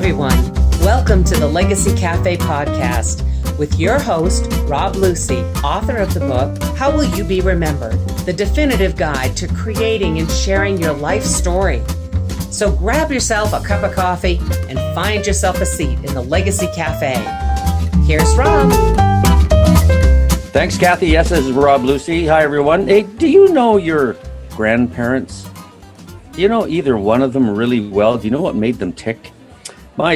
everyone. Welcome to the Legacy Cafe podcast with your host, Rob Lucy, author of the book, How Will You Be Remembered? The definitive guide to creating and sharing your life story. So grab yourself a cup of coffee and find yourself a seat in the Legacy Cafe. Here's Rob. Thanks, Kathy. Yes, this is Rob Lucy. Hi, everyone. Hey, do you know your grandparents? Do you know either one of them really well? Do you know what made them tick?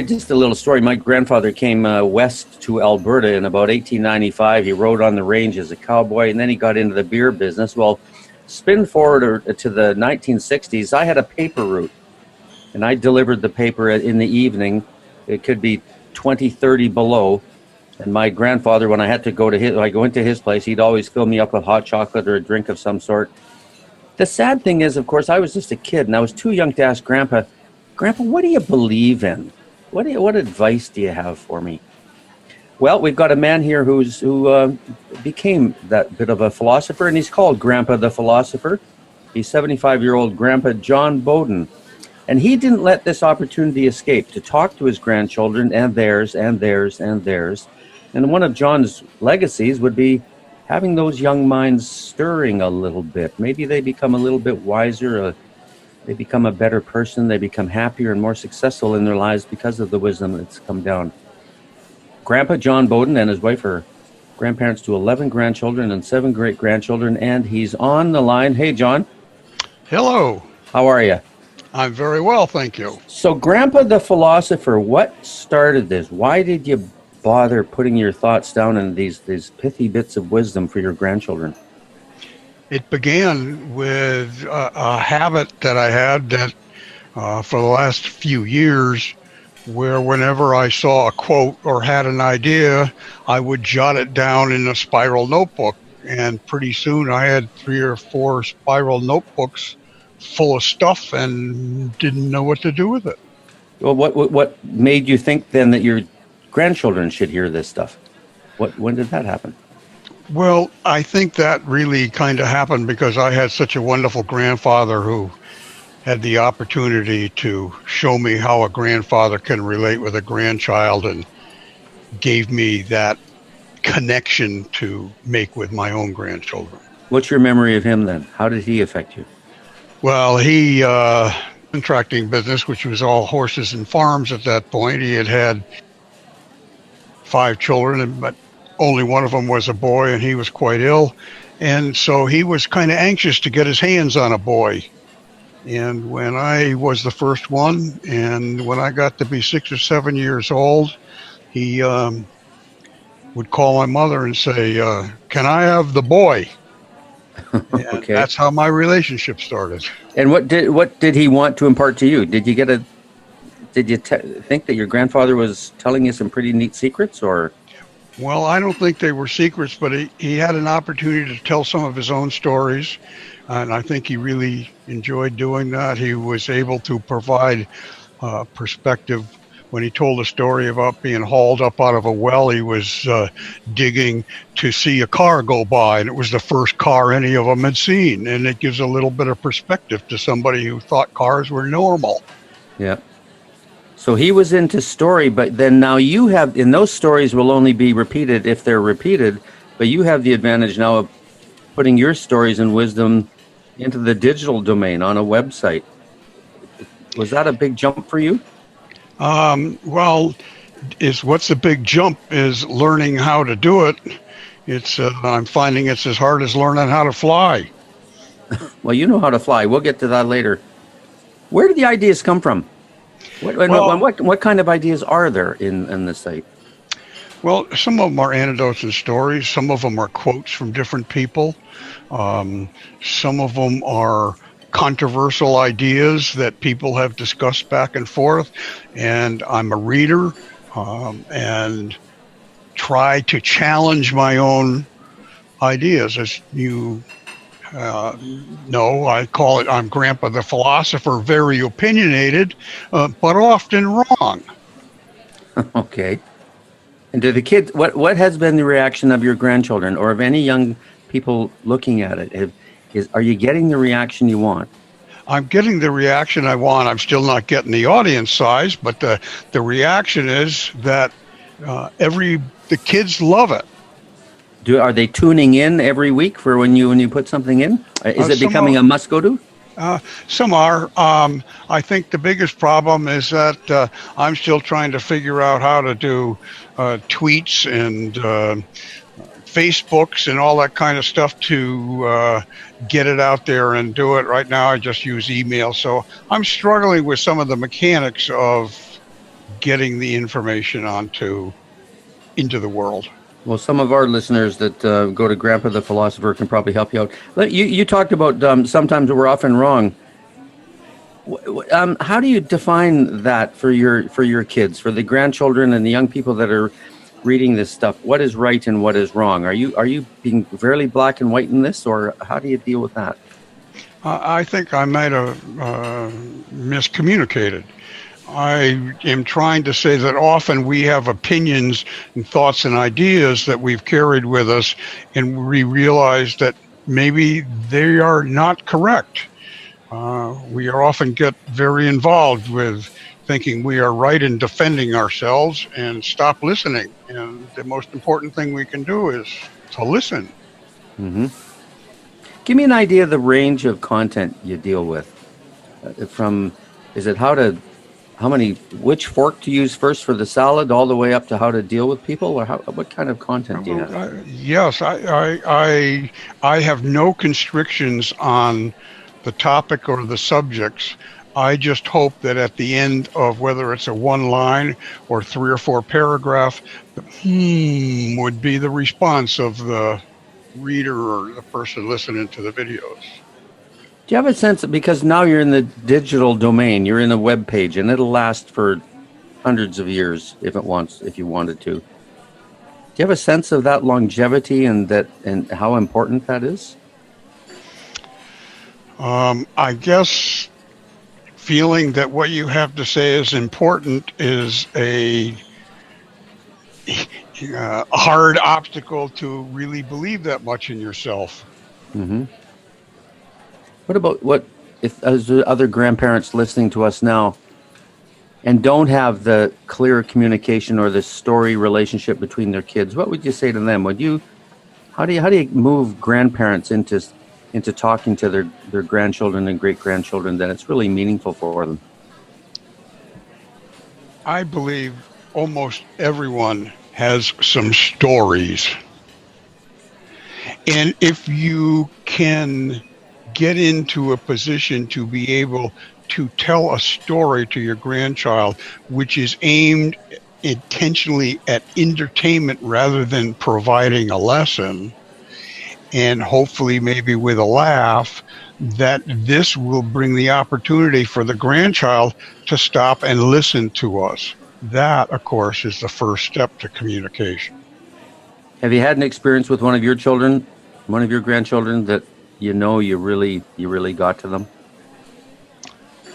Just a little story. My grandfather came west to Alberta in about 1895. He rode on the range as a cowboy, and then he got into the beer business. Well, spin forward to the 1960s, I had a paper route, and I delivered the paper in the evening. It could be 20, 30 below. And my grandfather, when I had to go into his place, he'd always fill me up with hot chocolate or a drink of some sort. The sad thing is, of course, I was just a kid, and I was too young to ask Grandpa, what do you believe in? What advice do you have for me? Well, we've got a man here who became that bit of a philosopher, and he's called Grandpa the Philosopher. He's 75-year-old Grandpa John Boden. And he didn't let this opportunity escape to talk to his grandchildren and theirs and theirs and theirs. And one of John's legacies would be having those young minds stirring a little bit. Maybe they become a little bit wiser, they become a better person, they become happier and more successful in their lives because of the wisdom that's come down. Grandpa John Boden and his wife are grandparents to 11 grandchildren and 7 great-grandchildren, and he's on the line. Hey, John. Hello. How are you? I'm very well, thank you. So, Grandpa the Philosopher, what started this? Why did you bother putting your thoughts down in these pithy bits of wisdom for your grandchildren? It began with a habit that I had that for the last few years, where whenever I saw a quote or had an idea, I would jot it down in a spiral notebook. And pretty soon I had 3 or 4 spiral notebooks full of stuff and didn't know what to do with it. Well, what made you think then that your grandchildren should hear this stuff? When did that happen? Well, I think that really kind of happened because I had such a wonderful grandfather who had the opportunity to show me how a grandfather can relate with a grandchild and gave me that connection to make with my own grandchildren. What's your memory of him then? How did he affect you? Well, he contracting business, which was all horses and farms at that point. He had 5 children, but only one of them was a boy, and he was quite ill. And so he was kind of anxious to get his hands on a boy. And when I was the first one, and when I got to be 6 or 7 years old, he would call my mother and say, can I have the boy? Okay. That's how my relationship started. And what did he want to impart to you? Did you think that your grandfather was telling you some pretty neat secrets, or? Well, I don't think they were secrets, but he had an opportunity to tell some of his own stories, and I think he really enjoyed doing that. He was able to provide perspective. When he told a story about being hauled up out of a well, he was digging to see a car go by, and it was the first car any of them had seen. And it gives a little bit of perspective to somebody who thought cars were normal. Yeah. So he was into story, but then now you have, and those stories will only be repeated if they're repeated, but you have the advantage now of putting your stories and wisdom into the digital domain on a website. Was that a big jump for you? Well, what's the big jump is learning how to do it. I'm finding it's as hard as learning how to fly. Well, you know how to fly. We'll get to that later. Where did the ideas come from? What kind of ideas are there in the site? Well, some of them are anecdotes and stories. Some of them are quotes from different people. Some of them are controversial ideas that people have discussed back and forth, and I'm a reader and try to challenge my own ideas. As you know, I call it, I'm Grandpa the Philosopher, very opinionated, but often wrong. Okay. And do the kids, what has been the reaction of your grandchildren or of any young people looking at it? Are you getting the reaction you want? I'm getting the reaction I want. I'm still not getting the audience size, but the reaction is that the kids love it. Are they tuning in every week for when you put something in? Is it Some becoming are, a must go to? some are. I think the biggest problem is that I'm still trying to figure out how to do tweets and Facebooks and all that kind of stuff to get it out there and do it. Right now, I just use email. So I'm struggling with some of the mechanics of getting the information into the world. Well, some of our listeners that go to Grandpa the Philosopher can probably help you out. You talked about sometimes we're often wrong. How do you define that for your kids, for the grandchildren and the young people that are reading this stuff? What is right and what is wrong? Are you being fairly black and white in this, or how do you deal with that? I think I might have miscommunicated. I am trying to say that often we have opinions and thoughts and ideas that we've carried with us, and we realize that maybe they are not correct. We often get very involved with thinking we are right in defending ourselves and stop listening. And the most important thing we can do is to listen. Mm-hmm. Give me an idea of the range of content you deal with. Which fork to use first for the salad, all the way up to how to deal with people, or what kind of content do you have? Yes, I have no constrictions on the topic or the subjects. I just hope that at the end of whether it's a one line or 3 or 4 paragraph, the would be the response of the reader or the person listening to the videos. Do you have a sense, because now you're in the digital domain, you're in a web page, and it'll last for hundreds of years if you wanted to. Do you have a sense of that longevity and how important that is? I guess feeling that what you have to say is important is a hard obstacle to really believe that much in yourself. Mm-hmm. What if as other grandparents listening to us now and don't have the clear communication or the story relationship between their kids? What would you say to them? How do you move grandparents into talking to their grandchildren and great-grandchildren that it's really meaningful for them? I believe almost everyone has some stories. And if you can get into a position to be able to tell a story to your grandchild, which is aimed intentionally at entertainment rather than providing a lesson, and hopefully maybe with a laugh, that this will bring the opportunity for the grandchild to stop and listen to us. That, of course, is the first step to communication. Have you had an experience with one of your grandchildren that you really got to them?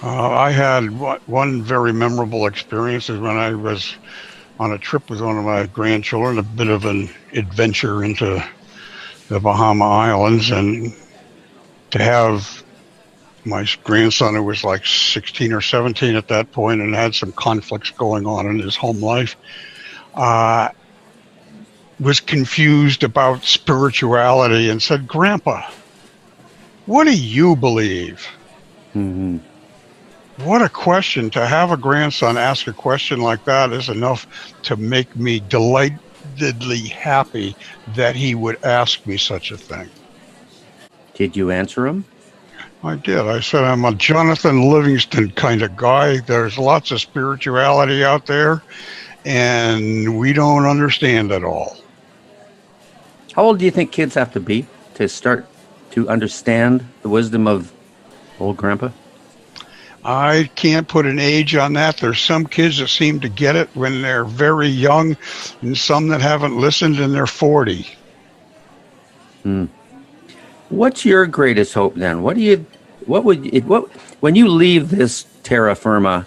I had one very memorable experience is when I was on a trip with one of my grandchildren, a bit of an adventure into the Bahama Islands, and to have my grandson, who was like 16 or 17 at that point and had some conflicts going on in his home life, was confused about spirituality and said, "Grandpa, what do you believe?" Mm-hmm. What a question. To have a grandson ask a question like that is enough to make me delightedly happy that he would ask me such a thing. Did you answer him? I did. I said, I'm a Jonathan Livingston kind of guy. There's lots of spirituality out there, and we don't understand it all. How old do you think kids have to be to start to understand the wisdom of old Grandpa? I can't put an age on that. There's some kids that seem to get it when they're very young, and some that haven't listened and they're 40. What's your greatest hope then? When you leave this terra firma,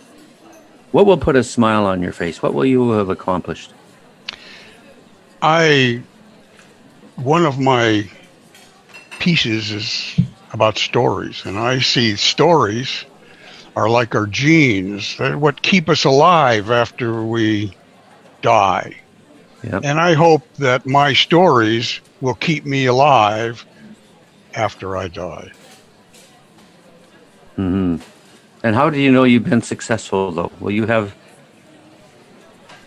what will put a smile on your face? What will you have accomplished? One of my pieces is about stories. And I see stories are like our genes. They're what keep us alive after we die. Yep. And I hope that my stories will keep me alive after I die. Mm-hmm. And how do you know you've been successful, though?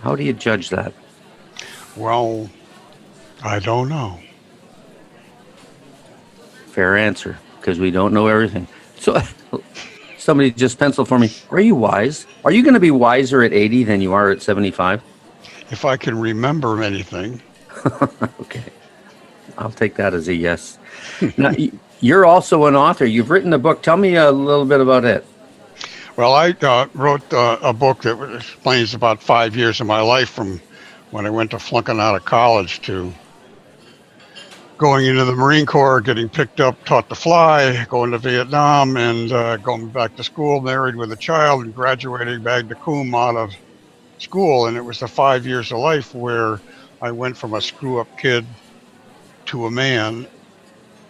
How do you judge that? Well, I don't know. Fair answer, because we don't know everything. So somebody just penciled for me, are you wise? Are you going to be wiser at 80 than you are at 75? If I can remember anything. Okay. I'll take that as a yes. Now, you're also an author. You've written a book. Tell me a little bit about it. Well, I wrote a book that explains about 5 years of my life from when I went to flunking out of college to going into the Marine Corps, getting picked up, taught to fly, going to Vietnam, and going back to school, married with a child, and graduating magna cum out of school. And it was the 5 years of life where I went from a screw-up kid to a man.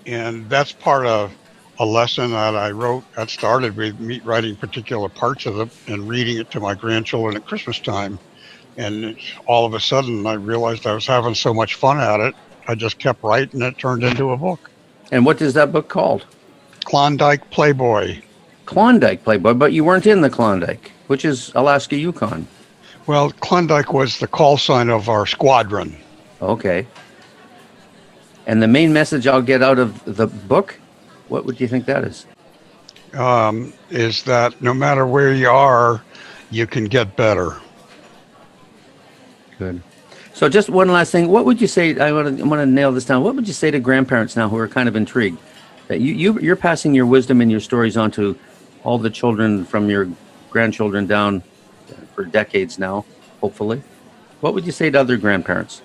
And that's part of a lesson that I wrote that started with me writing particular parts of it and reading it to my grandchildren at Christmas time. And all of a sudden, I realized I was having so much fun at it. I just kept writing. It turned into a book. And what is that book called? Klondike Playboy. Klondike Playboy, but you weren't in the Klondike, which is Alaska, Yukon. Well, Klondike was the call sign of our squadron. Okay. And the main message I'll get out of the book, what would you think that is? Is that no matter where you are, you can get better. Good. So just one last thing. What would you say, I want to nail this down. What would you say to grandparents now who are kind of intrigued that you're passing your wisdom and your stories on to all the children from your grandchildren down for decades now, hopefully? What would you say to other grandparents?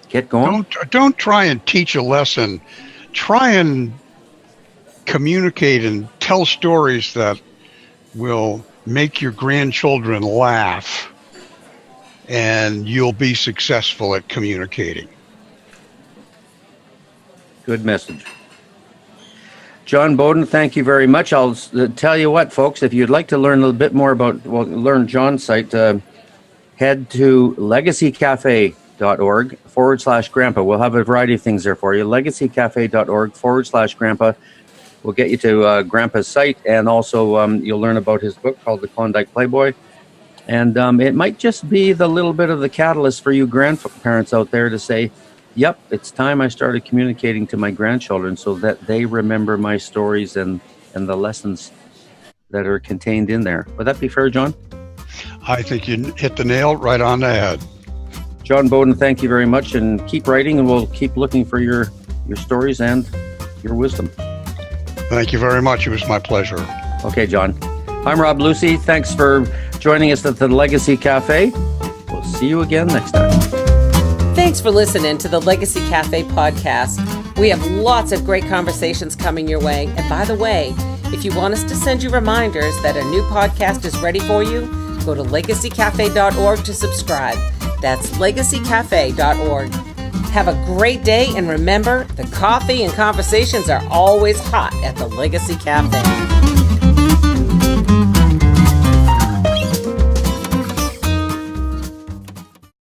Get going. Don't try and teach a lesson. Try and communicate and tell stories that will make your grandchildren laugh, and you'll be successful at communicating. Good message. John Boden, thank you very much. I'll tell you what, folks, if you'd like to learn a little bit more about, learn John's site, head to legacycafe.org/grandpa. We'll have a variety of things there for you. legacycafe.org/grandpa. We'll get you to Grandpa's site, and also you'll learn about his book called The Klondike Playboy. And it might just be the little bit of the catalyst for you grandparents out there to say, yep, it's time I started communicating to my grandchildren so that they remember my stories and the lessons that are contained in there. Would that be fair, John? I think you hit the nail right on the head. John Boden, thank you very much, and keep writing, and we'll keep looking for your stories and your wisdom. Thank you very much. It was my pleasure. Okay, John. I'm Rob Lucy. Thanks for joining us at the Legacy Cafe. We'll see you again next time. Thanks for listening to the Legacy Cafe podcast. We have lots of great conversations coming your way. And by the way, if you want us to send you reminders that a new podcast is ready for you, go to legacycafe.org to subscribe. That's legacycafe.org. Have a great day, and remember, the coffee and conversations are always hot at the Legacy Cafe.